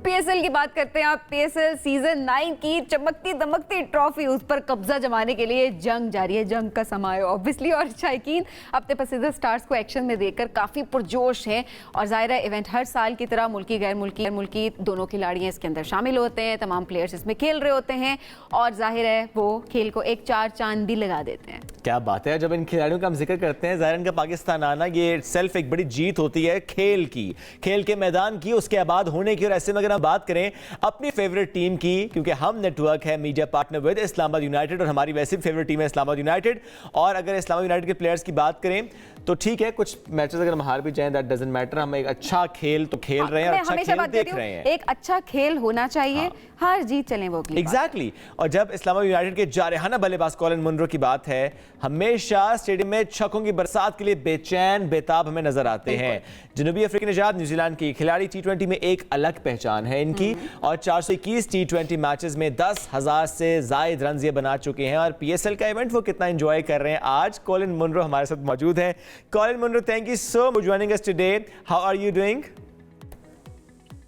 PSL की बात करते हैं आप। पीएसएल सीजन 9 की चमकती दमकती ट्रॉफी, उस पर कब्जा जमाने के लिए जंग जारी है। जंग का समय है ऑब्वियसली, और शायकीन अपने पसंदीदा स्टार्स को एक्शन में देखकर काफ़ी पुरजोश हैं। और ज़ाहिर है इवेंट हर साल की तरह मुल्की गैर मुल्की दोनों खिलाड़ी इसके अंदर शामिल होते हैं। तमाम प्लेयर्स इसमें खेल रहे होते हैं और जाहिर है वो खेल को एक चार चांद भी लगा देते हैं। क्या बात है, जब इन खिलाड़ियों का हम जिक्र करते हैं, ज़ाहिर इनका पाकिस्तान आना ये सेल्फ एक बड़ी जीत होती है खेल की, खेल के मैदान की, उसके आबाद होने की। और ऐसे में अगर हम बात करें अपनी फेवरेट टीम की, क्योंकि हम नेटवर्क है media partner with Islamabad United और हमारी वैसे भी फेवरेट टीम है इस्लामाबाद यूनाइटेड। और अगर इस्लामाबाद यूनाइटेड के प्लेयर्स की बात करें तो ठीक है, कुछ मैचेस अगर हम हार भी जाएं दैट डजंट मैटर, हम एक अच्छा खेल तो खेल रहे हैं और अच्छा खेल देख रहे हैं। एक अच्छा खेल होना चाहिए, हार जीत चले वो एग्जैक्टली। और जब इस्लामाबाद यूनाइटेड के जारहाना बल्लेबाज कॉलिन मुनरो की बात है, हमेशा स्टेडियम में छक्कों की बरसात के लिए बेचैन बेताब हमें नजर आते हैं। जनूबी अफ्रीकी निजात न्यूजीलैंड की खिलाड़ी टी20 में एक अलग पहचान है इनकी, और 421 टी20 मैचेस में 10,000 से जायद रन ये बना चुके हैं। और पीएसएल का इवेंट वो कितना एंजॉय कर रहे हैं। आज कॉलिन मुनरो हमारे साथ मौजूद हैं। Colin Munro, thank you so much joining us today. How are you doing?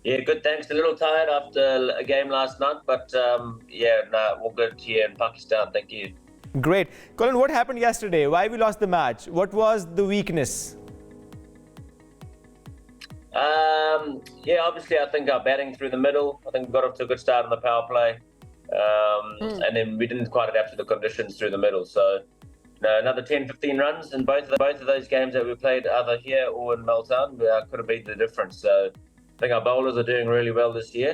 Yeah, good, thanks. A little tired after a game last night, but all good here in Pakistan. Thank you. Great. Colin, what happened yesterday? Why we lost the match? What was the weakness? Obviously, I think our batting through the middle. I think we got off to a good start on the power play, and then we didn't quite adapt to the conditions through the middle. So, another 10-15 runs in both of those games that we played, either here or in Melbourne, could have been the difference. So, I think our bowlers are doing really well this year.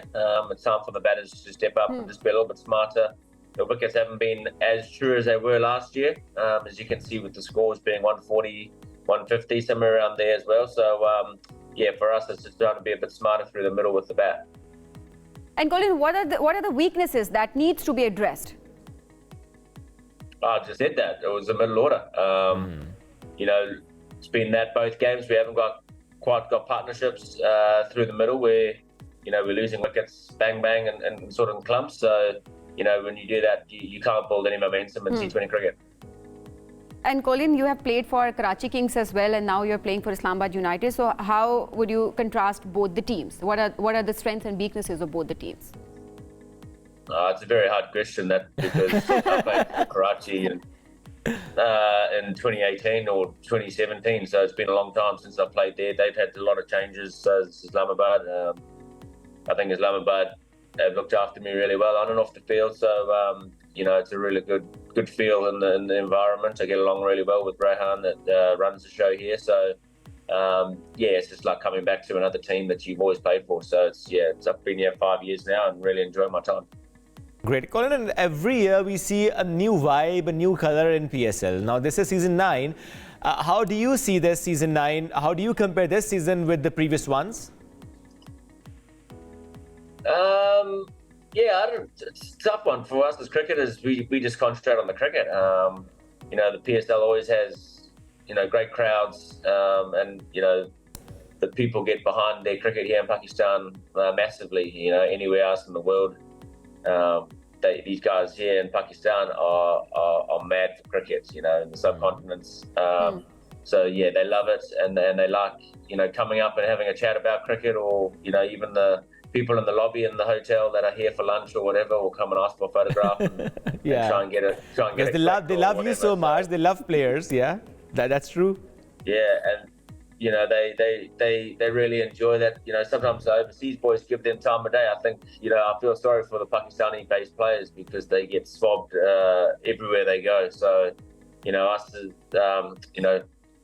It's time for the batters to step up and just be a little bit smarter. The wickets haven't been as true as they were last year, as you can see with the scores being 140, 150, somewhere around there as well. So, for us, it's just trying to be a bit smarter through the middle with the bat. And Colin, what are the weaknesses that needs to be addressed? I just said that. It was the middle order. It's been that both games. We haven't quite got partnerships through the middle where, we're losing wickets bang bang and sort of in clumps. So, when you do that, you can't build any momentum in T20 cricket. And Colin, you have played for Karachi Kings as well, and now you're playing for Islamabad United. So how would you contrast both the teams? What are the strengths and weaknesses of both the teams? It's a very hard question, that because I played for Karachi in 2018 or 2017, so it's been a long time since I played there. They've had a lot of changes as Islamabad. I think Islamabad have looked after me really well on and off the field, so it's a really good feel in the environment. I get along really well with Rehan that runs the show here, so it's just like coming back to another team that you've always played for. So I've been here 5 years now and really enjoy my time. Great. Colin, and every year we see a new vibe, a new color in PSL. Now this is season 9. How do you see this season 9? How do you compare this season with the previous ones? It's a tough one for us as cricketers. We just concentrate on the cricket. The PSL always has, great crowds, and, the people get behind their cricket here in Pakistan massively. Anywhere else in the world, these guys here in Pakistan are mad for cricket, in the subcontinents. So, they love it, and they like, coming up and having a chat about cricket, or, even the people in the lobby in the hotel that are here for lunch or whatever will come and ask for a photograph and, and try and get it. Because they love you so much. They love players. Yeah, that's true. Yeah, and they really enjoy that. Sometimes the overseas boys give them time of day. I think I feel sorry for the Pakistani-based players because they get swabbed everywhere they go. So us as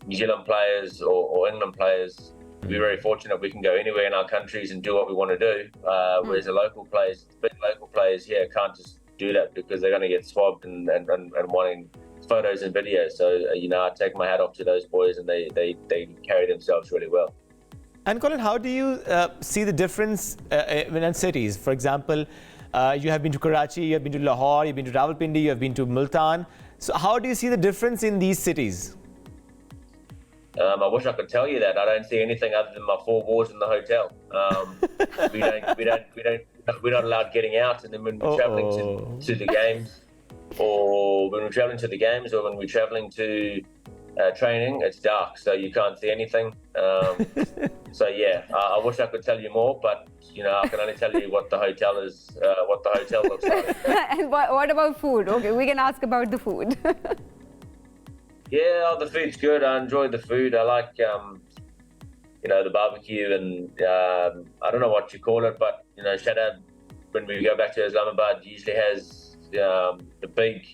New Zealand players or England players, we're very fortunate we can go anywhere in our countries and do what we want to do. Whereas the big local players here can't just do that because they're going to get swabbed and wanting photos and videos. So, I take my hat off to those boys, and they carry themselves really well. And Colin, how do you see the difference in cities? For example, you have been to Karachi, you have been to Lahore, you've been to Rawalpindi, you have been to Multan. So how do you see the difference in these cities? I wish I could tell you that. I don't see anything other than my 4 walls in the hotel. We're not allowed getting out, and then when we're traveling to the games, or when we're traveling to training, it's dark, so you can't see anything. So yeah, I wish I could tell you more, but you know, I can only tell you what the hotel is, what the hotel looks like. And what about food? Okay, we can ask about the food. Yeah, the food's good. I enjoy the food. I like, you know, the barbecue, and I don't know what you call it, but you know, Shadab, when we go back to Islamabad, usually has the big,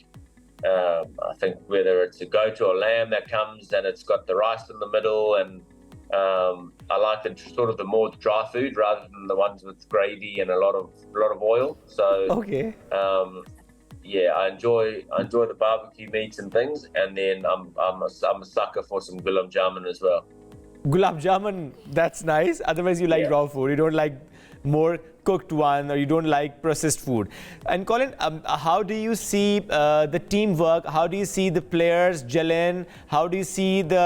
I think whether it's a goat or a lamb that comes, and it's got the rice in the middle, and I like the sort of the more dry food rather than the ones with gravy and a lot of oil. So Okay. yeah, I enjoy the barbecue meats and things, and then I'm a sucker for some gulab jamun as well. Gulab jamun, that's nice. Otherwise, you like Yeah. raw food. You don't like more cooked one, or you don't like processed food. And Colin, how do you see the teamwork? How do you see the players gel in? How do you see the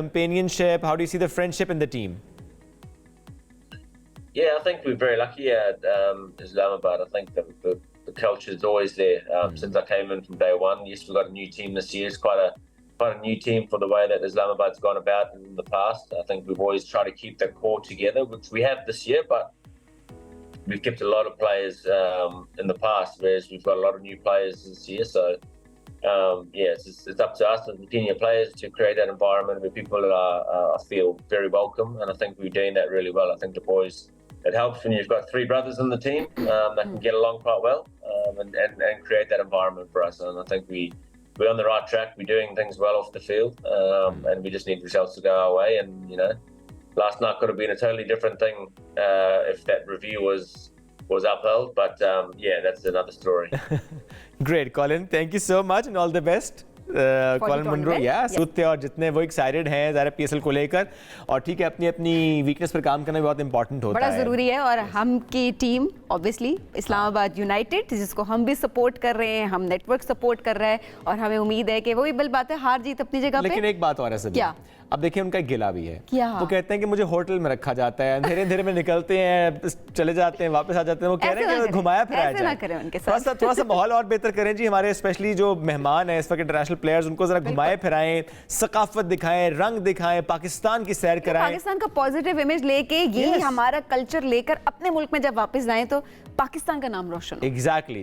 companionship? How do you see the friendship in the team? Yeah, I think we're very lucky at Islamabad. I think the culture is always there. Since I came in from day one, yes, we've got a new team this year. It's quite a new team for the way that Islamabad's gone about in the past. I think we've always tried to keep the core together, which we have this year, but we've kept a lot of players in the past, whereas we've got a lot of new players this year. So, yeah, it's up to us as the senior players to create that environment where people feel very welcome, and I think we're doing that really well. I think the boys, it helps when you've got three brothers in the team that can get along quite well and create that environment for us. And I think we're on the right track. We're doing things well off the field, and we just need results to go our way. And you know, last night could have been a totally different thing if that review was upheld. But yeah, that's another story. Great, Colin. Thank you so much and all the best. Colin Munro, और जितने वो excited हैं ज़रा PSL को लेकर, और ठीक है, अपनी वीकनेस पर काम करना भी बहुत इंपॉर्टेंट होता है, बड़ा ज़रूरी है। और हम की टीम ऑब्वियसली इस्लामाबाद यूनाइटेड, जिसको हम भी सपोर्ट कर रहे हैं, हम नेटवर्क सपोर्ट कर रहे हैं, और हमें उम्मीद है कि वो भी बल बात है, हार जीत अपनी जगह पे। लेकिन एक बात और है सभी, क्या? अब देखिए उनका एक गिला भी है। क्या? वो कहते हैं कि मुझे होटल में रखा जाता है, अंधेरे अंधेरे में निकलते हैं, चले जाते हैं, वापस आ जाते हैं। वो कह रहे हैं कि घुमाया फिराया जाए। ऐसे ना करें उनके साथ। थोड़ा सा माहौल और बेहतर करें जी। हमारे स्पेशली जो मेहमान हैं इस वक्त इंटरनेशनल प्लेयर्स, उनको जरा घुमाएं फिराएं, सकाफत दिखाएं, रंग दिखाएं, पाकिस्तान की सैर कराएं, पाकिस्तान का पॉजिटिव इमेज लेके, यही हमारा कल्चर लेकर अपने मुल्क में जब वापस आए तो पाकिस्तान का नाम रोशन हो। एग्जैक्टली।